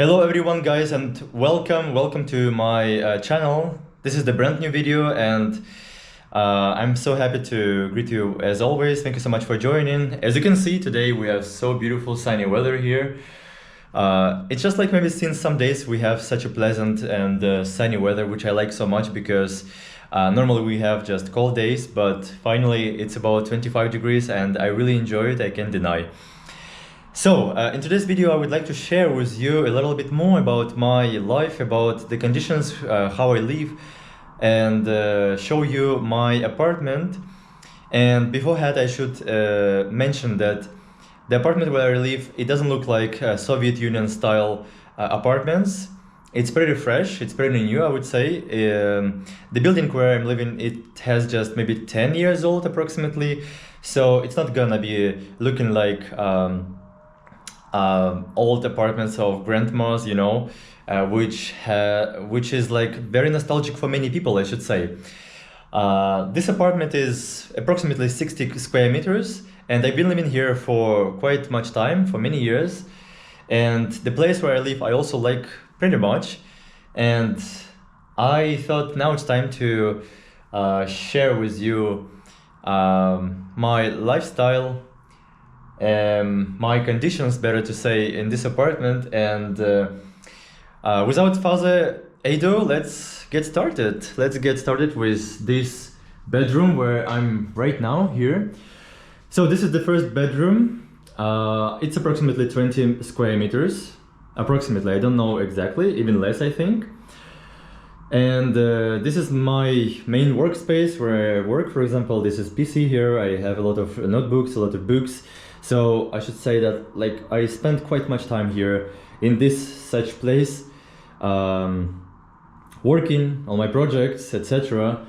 Hello everyone guys, and welcome to my channel. This is the brand new video, and I'm so happy to greet you as always. Thank you so much for joining. As you can see, today we have so beautiful sunny weather here. It's just like maybe since some days we have such a pleasant and sunny weather, which I like so much because normally we have just cold days, but finally it's about 25 degrees and I really enjoy it, I can't deny. So, in today's video I would like to share with you a little bit more about my life, about the conditions, how I live, and show you my apartment. And beforehand I should mention that the apartment where I live, it doesn't look like Soviet Union style apartments. It's pretty fresh, it's pretty new, I would say. The building where I'm living, it has just maybe 10 years old approximately, so it's not gonna be looking like old apartments of grandmas, you know, which is like very nostalgic for many people, I should say. This apartment is approximately 60 square meters, and I've been living here for quite much time, for many years. And the place where I live, I also like pretty much. And I thought now it's time to share with you my lifestyle, my conditions, better to say, in this apartment. And without further ado, let's get started. Let's get started with this bedroom where I'm right now here. So this is the first bedroom. It's approximately 20 square meters, approximately, I don't know exactly, even less I think. And this is my main workspace where I work. For example, this is PC here. I have a lot of notebooks, a lot of books. So I should say that like I spent quite much time here in this such place, working on my projects, etc.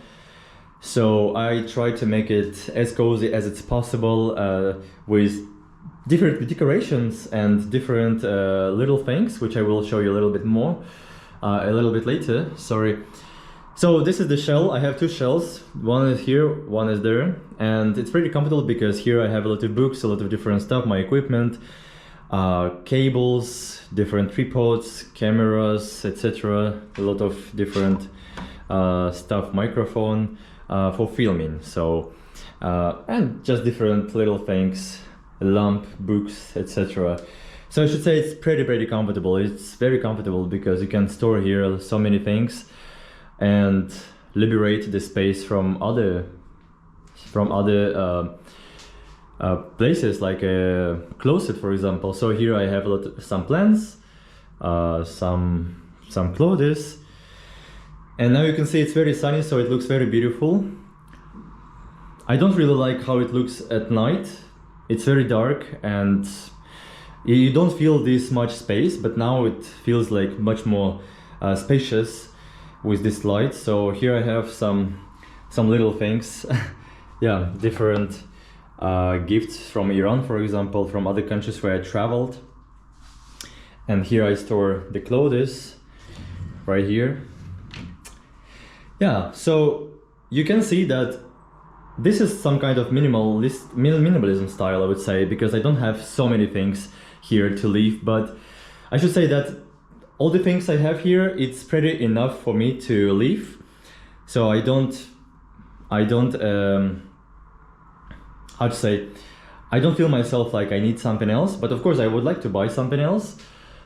So I try to make it as cozy as it's possible, with different decorations and different little things, which I will show you a little bit more a little bit later. Sorry. So this is the shell. I have two shells. One is here, one is there, and it's pretty comfortable because here I have a lot of books, a lot of different stuff, my equipment, cables, different tripods, cameras, etc. A lot of different stuff, microphone for filming. So and just different little things, lamp, books, etc. So I should say it's pretty comfortable. It's very comfortable because you can store here so many things and liberate the space from other places, like a closet, for example. So here I have some plants, some clothes, and now you can see it's very sunny, so it looks very beautiful. I don't really like how it looks at night. It's very dark and you don't feel this much space, but now it feels like much more spacious with this light. So here I have some little things. Yeah, different gifts from Iran, for example, from other countries where I traveled. And here I store the clothes right here. Yeah, so you can see that this is some kind of minimalism style, I would say, because I don't have so many things here to leave. But I should say that all the things I have here, it's pretty enough for me to leave. So I don't how to say, I don't feel myself like I need something else. But of course I would like to buy something else,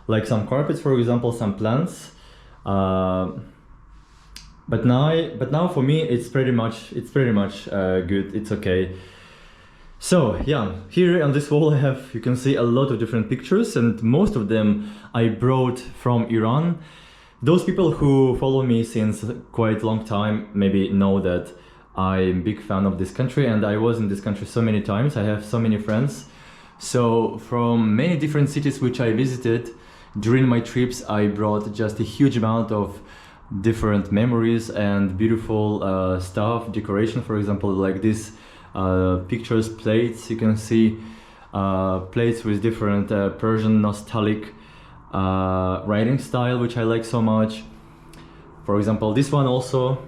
like some carpets, for example, some plants. But now for me it's pretty much good. It's okay. So yeah, here on this wall I have, you can see a lot of different pictures, and most of them I brought from Iran. Those people who follow me since quite a long time maybe know that I'm a big fan of this country, and I was in this country so many times. I have so many friends. So from many different cities which I visited during my trips, I brought just a huge amount of different memories and beautiful stuff, decoration, for example, like this pictures, plates. You can see plates with different Persian nostalgic writing style, which I like so much. For example, this one also,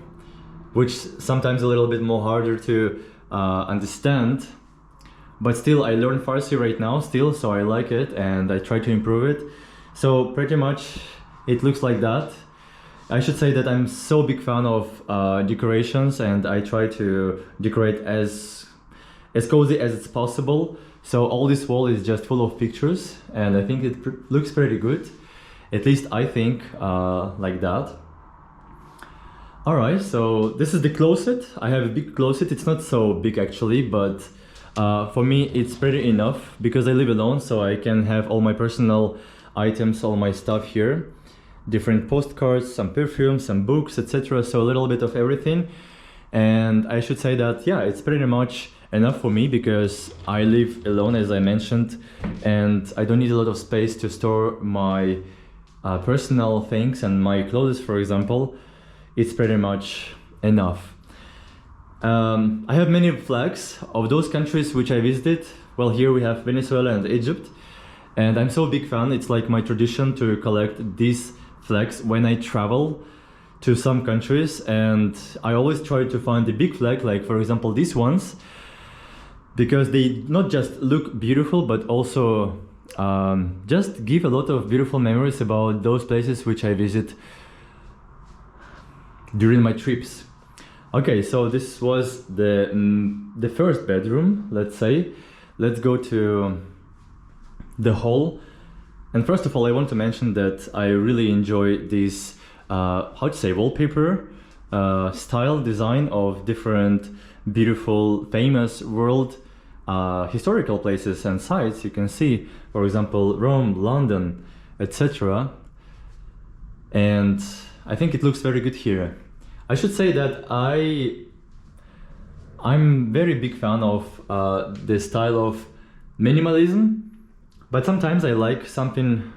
which sometimes a little bit more harder to understand, but still I learn Farsi right now still, so I like it and I try to improve it. So pretty much it looks like that. I should say that I'm so big fan of decorations, and I try to decorate as cozy as it's possible. So all this wall is just full of pictures, and I think it looks pretty good. At least I think like that. Alright, so this is the closet. I have a big closet. It's not so big actually, but for me it's pretty enough because I live alone, so I can have all my personal items, all my stuff here. Different postcards, some perfumes, some books, etc. So a little bit of everything. And I should say that, yeah, it's pretty much enough for me because I live alone, as I mentioned, and I don't need a lot of space to store my personal things and my clothes, for example. It's pretty much enough. I have many flags of those countries which I visited. Well, here we have Venezuela and Egypt, and I'm so big fan. It's like my tradition to collect these flags when I travel to some countries, and I always try to find the big flag, like for example these ones, because they not just look beautiful but also just give a lot of beautiful memories about those places which I visit during my trips. Okay, so this was the first bedroom, let's say. Let's go to the hall. And first of all, I want to mention that I really enjoy this, how to say, wallpaper style design of different beautiful, famous world historical places and sites. You can see, for example, Rome, London, etc. And I think it looks very good here. I should say that I'm very big fan of the style of minimalism. But sometimes I like something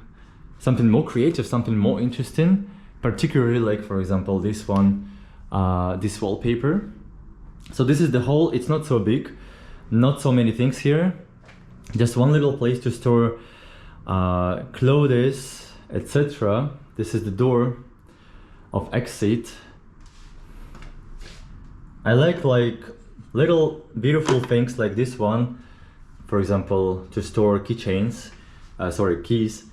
more creative, something more interesting, particularly like, for example, this one, this wallpaper. So this is the hall. It's not so big, not so many things here, just one little place to store clothes, etc. This is the door of exit. I like little beautiful things like this one. For example, to store keychains, keys,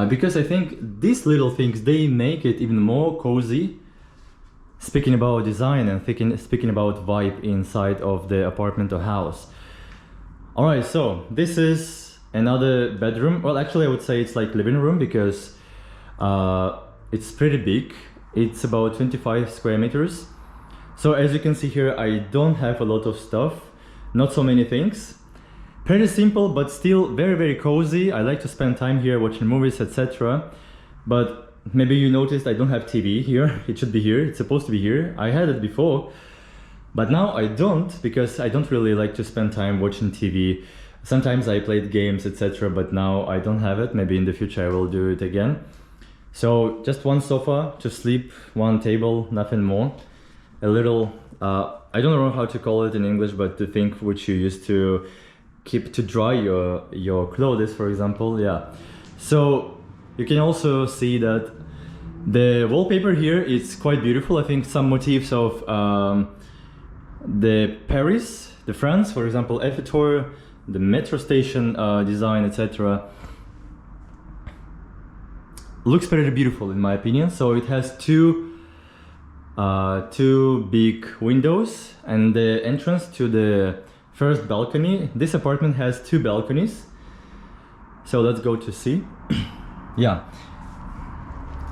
because I think these little things, they make it even more cozy. Speaking about design and speaking about vibe inside of the apartment or house. All right, so this is another bedroom. Well, actually, I would say it's like living room because it's pretty big. It's about 25 square meters. So as you can see here, I don't have a lot of stuff, not so many things. Pretty simple, but still very, very cozy. I like to spend time here watching movies, etc. But maybe you noticed I don't have TV here. It should be here. It's supposed to be here. I had it before, but now I don't, because I don't really like to spend time watching TV. Sometimes I played games, etc. But now I don't have it. Maybe in the future I will do it again. So just one sofa to sleep, one table, nothing more. A little, I don't know how to call it in English, but the thing which you used to keep to dry your clothes, for example. Yeah, so you can also see that the wallpaper here is quite beautiful. I think some motifs of the Paris, the France, for example, Eiffel Tower, the metro station design, etc. Looks pretty beautiful in my opinion. So it has two big windows, and the entrance to the first balcony. This apartment has two balconies, so let's go to see. Yeah,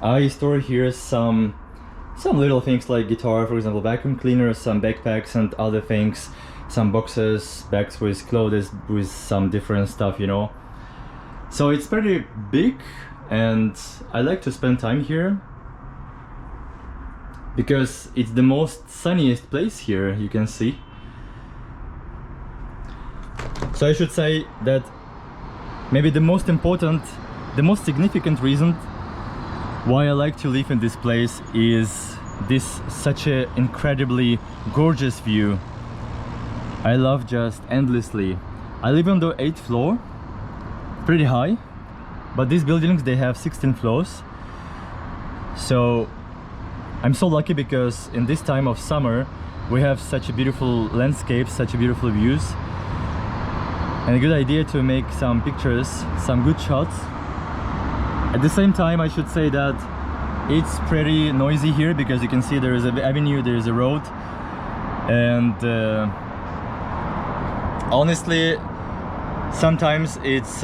I store here some little things like guitar, for example, vacuum cleaner, some backpacks and other things, some boxes, bags with clothes, with some different stuff, you know. So it's pretty big, and I like to spend time here because it's the most sunniest place here, you can see. So I should say that maybe the most important, the most significant reason why I like to live in this place is this such an incredibly gorgeous view. I love just endlessly. I live on the 8th floor, pretty high, but these buildings, they have 16 floors. So I'm so lucky because in this time of summer we have such a beautiful landscape, such a beautiful views, and a good idea to make some pictures, some good shots. At the same time, I should say that it's pretty noisy here because you can see there is an avenue, there is a road, and honestly, sometimes it's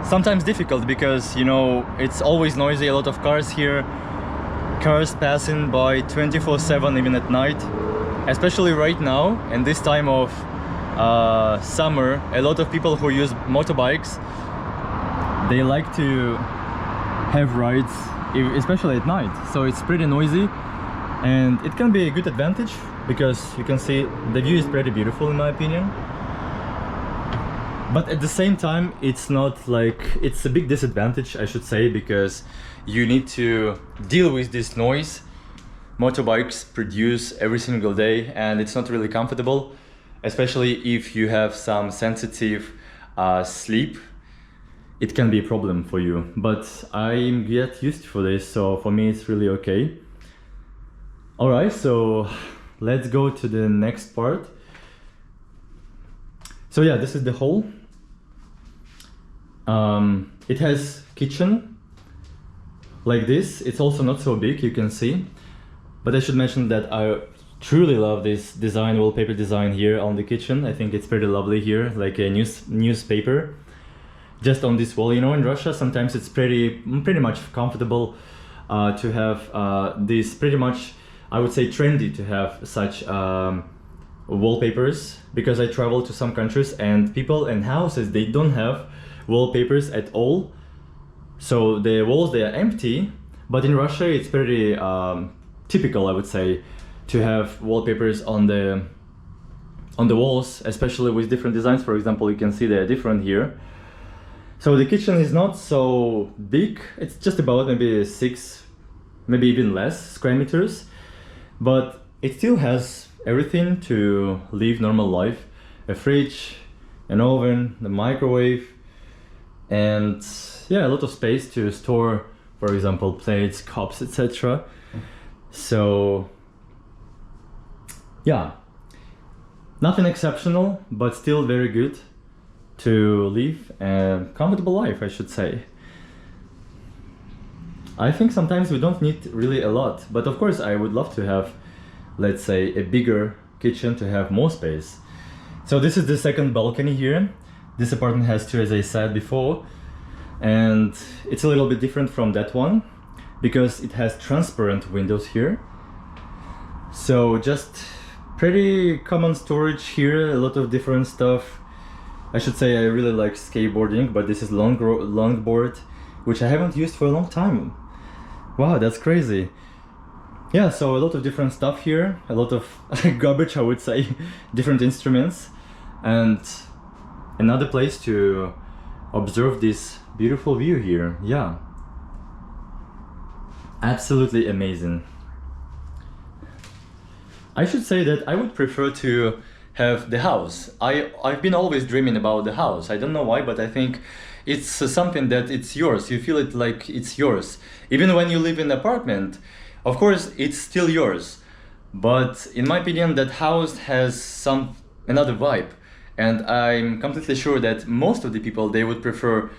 sometimes difficult because, you know, it's always noisy, a lot of cars here, cars passing by 24/7 even at night, especially right now and this time of summer. A lot of people who use motorbikes, they like to have rides especially at night, so it's pretty noisy, and it can be a good advantage because you can see the view is pretty beautiful in my opinion. But at the same time, it's not like, it's a big disadvantage, I should say, because you need to deal with this noise motorbikes produce every single day, and it's not really comfortable, especially if you have some sensitive sleep. It can be a problem for you, but I get used for this, so for me it's really okay. All right, so let's go to the next part. So yeah, this is the hall. It has kitchen like this. It's also not so big, you can see, but I should mention that I truly love this design, wallpaper design here on the kitchen. I think it's pretty lovely here, like a newspaper just on this wall. You know, in Russia sometimes it's pretty much comfortable to have this, pretty much I would say trendy to have such wallpapers, because I travel to some countries and people and houses, they don't have wallpapers at all, so the walls, they are empty. But in Russia it's pretty typical, I would say, to have wallpapers on the walls, especially with different designs. For example, you can see they're different here. So the kitchen is not so big, it's just about maybe 6, maybe even less square meters, but it still has everything to live normal life: a fridge, an oven, the microwave, and yeah, a lot of space to store, for example, plates, cups, etc. So yeah, nothing exceptional, but still very good to live a comfortable life, I should say. I think sometimes we don't need really a lot, but of course I would love to have, let's say, a bigger kitchen to have more space. So this is the second balcony here. This apartment has two, as I said before, and it's a little bit different from that one because it has transparent windows here. So just pretty common storage here, a lot of different stuff. I should say I really like skateboarding, but this is longboard, which I haven't used for a long time. Wow, that's crazy. Yeah, so a lot of different stuff here, a lot of garbage, I would say, different instruments, and another place to observe this beautiful view here. Yeah, absolutely amazing. I should say that I would prefer to have the house. I've been always dreaming about the house. I don't know why, but I think it's something that it's yours. You feel it like it's yours. Even when you live in an apartment, of course, it's still yours. But in my opinion, that house has another vibe. And I'm completely sure that most of the people, they would prefer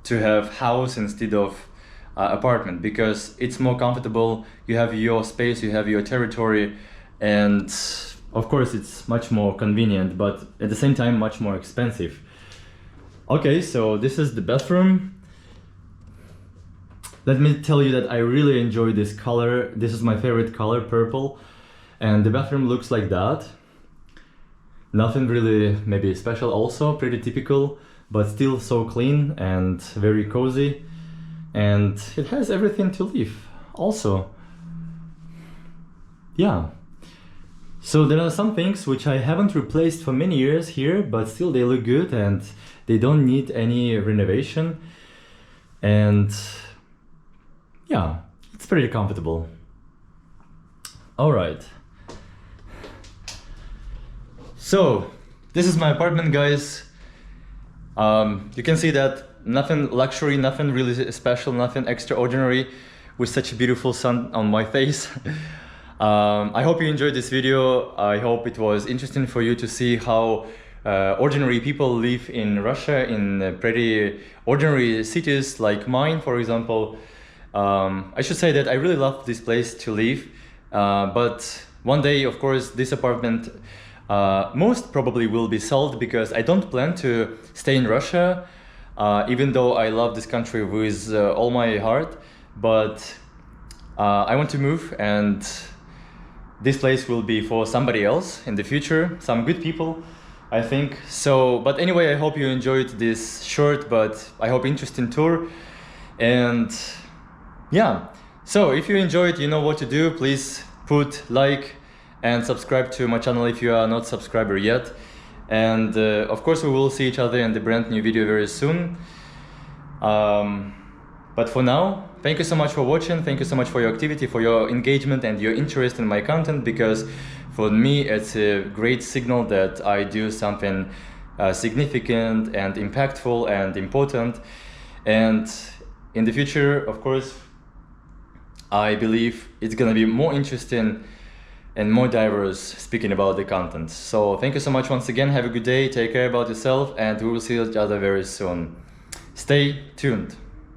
to have house instead of apartment, because it's more comfortable. You have your space, you have your territory, and of course it's much more convenient, but at the same time much more expensive. Okay, so this is the bathroom. Let me tell you that I really enjoy this color. This is my favorite color, purple, and the bathroom looks like that. Nothing really maybe special, also pretty typical, but still so clean and very cozy, and it has everything to live also. Yeah. So there are some things which I haven't replaced for many years here, but still they look good and they don't need any renovation. And yeah, it's pretty comfortable. All right. So this is my apartment, guys. You can see that nothing luxury, nothing really special, nothing extraordinary, with such a beautiful sun on my face. I hope you enjoyed this video. I hope it was interesting for you to see how ordinary people live in Russia in pretty ordinary cities like mine, for example. I should say that I really love this place to live, but one day, of course, this apartment most probably will be sold because I don't plan to stay in Russia, even though I love this country with all my heart. But I want to move, and this place will be for somebody else in the future, some good people, I think. So, but anyway, I hope you enjoyed this short but I hope interesting tour. And yeah, so if you enjoyed, you know what to do. Please put like and subscribe to my channel if you are not subscriber yet. And of course, we will see each other in the brand new video very soon. But for now, thank you so much for watching. Thank you so much for your activity, for your engagement and your interest in my content, because for me it's a great signal that I do something significant and impactful and important. And in the future, of course, I believe it's gonna be more interesting and more diverse speaking about the content. So thank you so much once again. Have a good day, take care about yourself, and we will see each other very soon. Stay tuned.